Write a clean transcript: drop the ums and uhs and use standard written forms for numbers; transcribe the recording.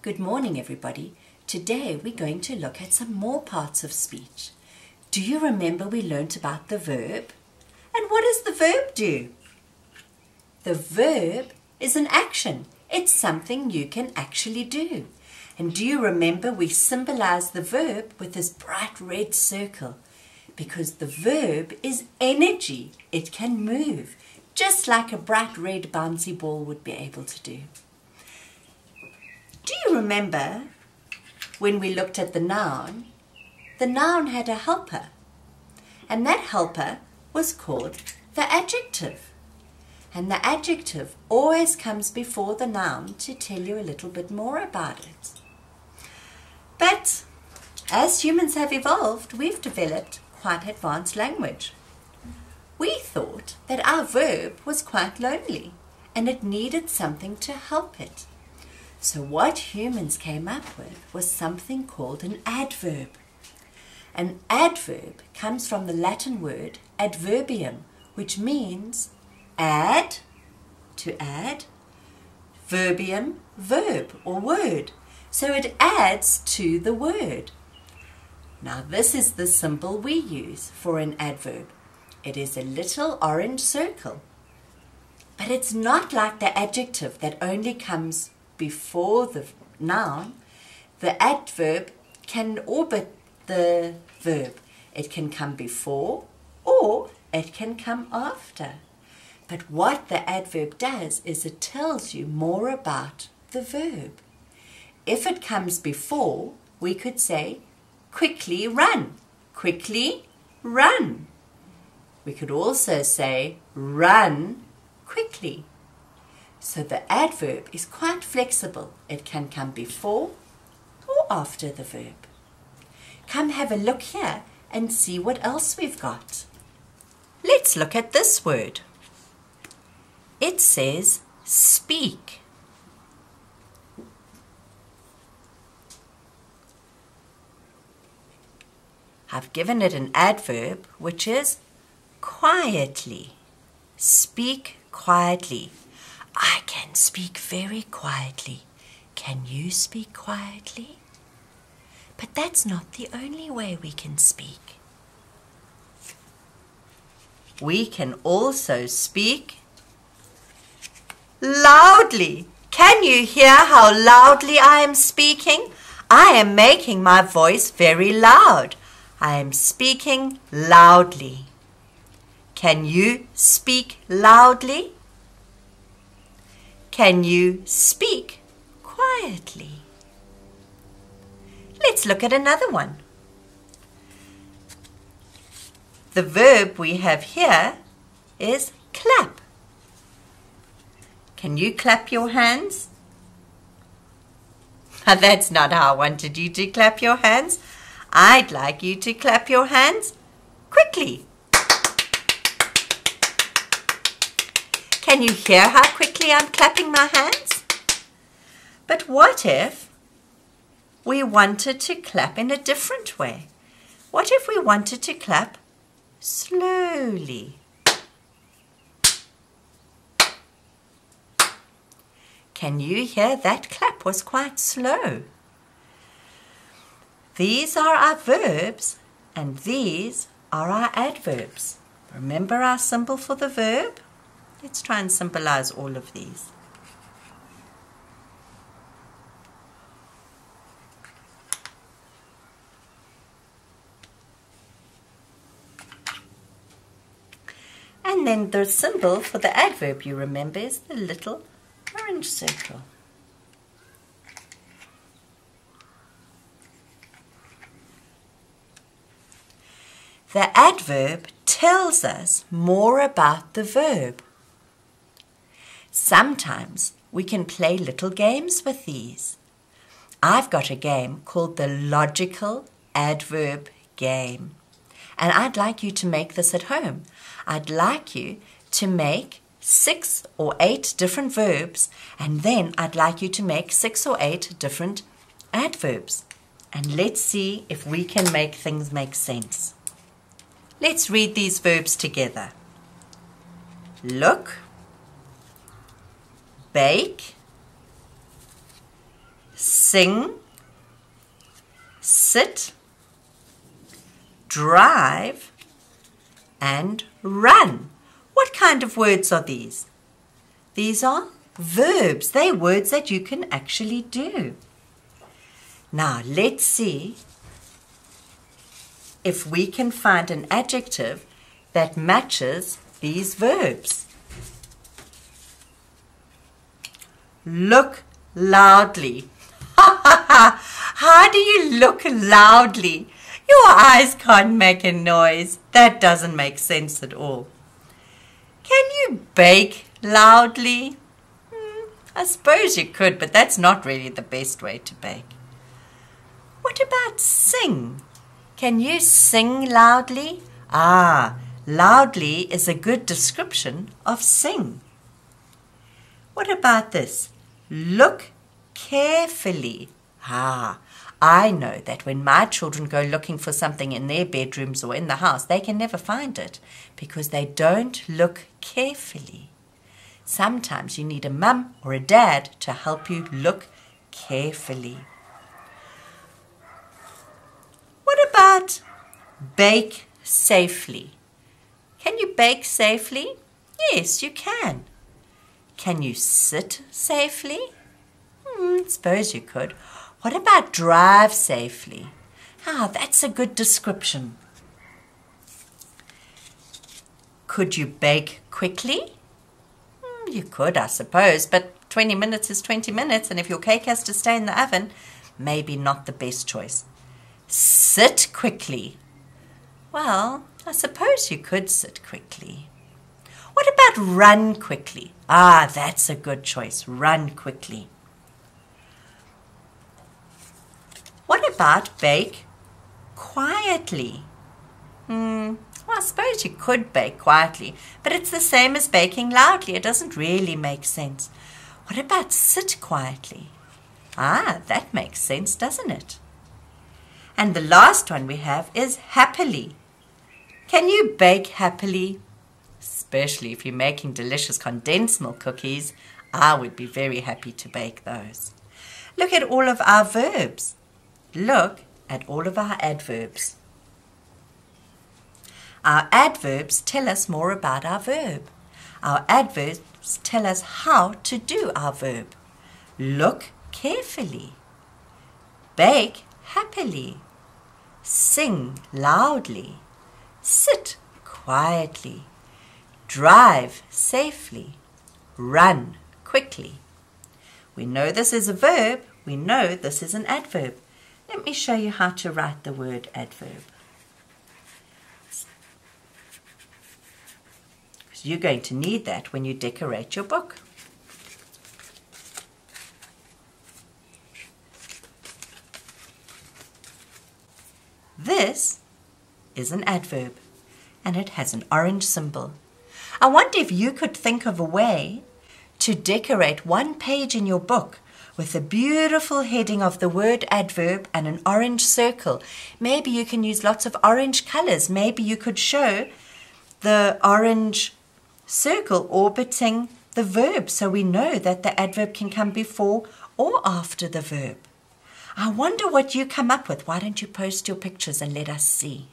Good morning, everybody. Today we're going to look at some more parts of speech. Do you remember we learnt about the verb? And what does the verb do? The verb is an action. It's something you can actually do. And do you remember we symbolized the verb with this bright red circle? Because the verb is energy. It can move, just like a bright red bouncy ball would be able to do. Do you remember when we looked at the noun? The noun had a helper, and that helper was called the adjective. And the adjective always comes before the noun to tell you a little bit more about it. But as humans have evolved, we've developed quite advanced language. We thought that our verb was quite lonely and it needed something to help it. So what humans came up with was something called an adverb. An adverb comes from the Latin word adverbium, which means add, to add, verbium, verb or word. So it adds to the word. Now this is the symbol we use for an adverb. It is a little orange circle. But it's not like the adjective that only comes before the noun. The adverb can orbit the verb. It can come before or it can come after. But what the adverb does is it tells you more about the verb. If it comes before, we could say quickly run, quickly run. We could also say run quickly. So the adverb is quite flexible. It can come before or after the verb. Come have a look here and see what else we've got. Let's look at this word. It says speak. I've given it an adverb, which is quietly. Speak quietly. I can speak very quietly. Can you speak quietly? But that's not the only way we can speak. We can also speak loudly. Can you hear how loudly I am speaking? I am making my voice very loud. I am speaking loudly. Can you speak loudly? Can you speak quietly? Let's look at another one. The verb we have here is clap. Can you clap your hands? That's not how I wanted you to clap your hands. I'd like you to clap your hands quickly. Can you hear how quickly I'm clapping my hands? But what if we wanted to clap in a different way? What if we wanted to clap slowly? Can you hear that clap was quite slow? These are our verbs and these are our adverbs. Remember our symbol for the verb? Let's try and symbolize all of these. And then the symbol for the adverb, you remember, is the little orange circle. The adverb tells us more about the verb. Sometimes we can play little games with these. I've got a game called the logical adverb game. And I'd like you to make this at home. I'd like you to make 6 or 8 different verbs, and then I'd like you to make 6 or 8 different adverbs. And let's see if we can make things make sense. Let's read these verbs together. Look, bake, sing, sit, drive, and run. What kind of words are these? These are verbs. They're words that you can actually do. Now let's see if we can find an adjective that matches these verbs. Look loudly. How do you look loudly? Your eyes can't make a noise. That doesn't make sense at all. Can you bake loudly? I suppose you could, but that's not really the best way to bake. What about sing? Can you sing loudly? Loudly is a good description of sing. What about this? Look carefully. I know that when my children go looking for something in their bedrooms or in the house, they can never find it because they don't look carefully. Sometimes you need a mum or a dad to help you look carefully. What about bake safely? Can you bake safely? Yes, you can. Can you sit safely? Suppose you could. What about drive safely? That's a good description. Could you bake quickly? You could, I suppose, but 20 minutes is 20 minutes, and if your cake has to stay in the oven, maybe not the best choice. Sit quickly. Well, I suppose you could sit quickly. What about run quickly? That's a good choice. Run quickly. What about bake quietly? Well, I suppose you could bake quietly, but it's the same as baking loudly. It doesn't really make sense. What about sit quietly? That makes sense, doesn't it? And the last one we have is happily. Can you bake happily? Especially if you're making delicious condensed milk cookies, I would be very happy to bake those. Look at all of our verbs. Look at all of our adverbs. Our adverbs tell us more about our verb. Our adverbs tell us how to do our verb. Look carefully. Bake happily. Sing loudly. Sit quietly. Drive safely. Run quickly. We know this is a verb. We know this is an adverb. Let me show you how to write the word adverb. Because you're going to need that when you decorate your book. This is an adverb, and it has an orange symbol. I wonder if you could think of a way to decorate one page in your book with a beautiful heading of the word adverb and an orange circle. Maybe you can use lots of orange colors. Maybe you could show the orange circle orbiting the verb so we know that the adverb can come before or after the verb. I wonder what you come up with. Why don't you post your pictures and let us see?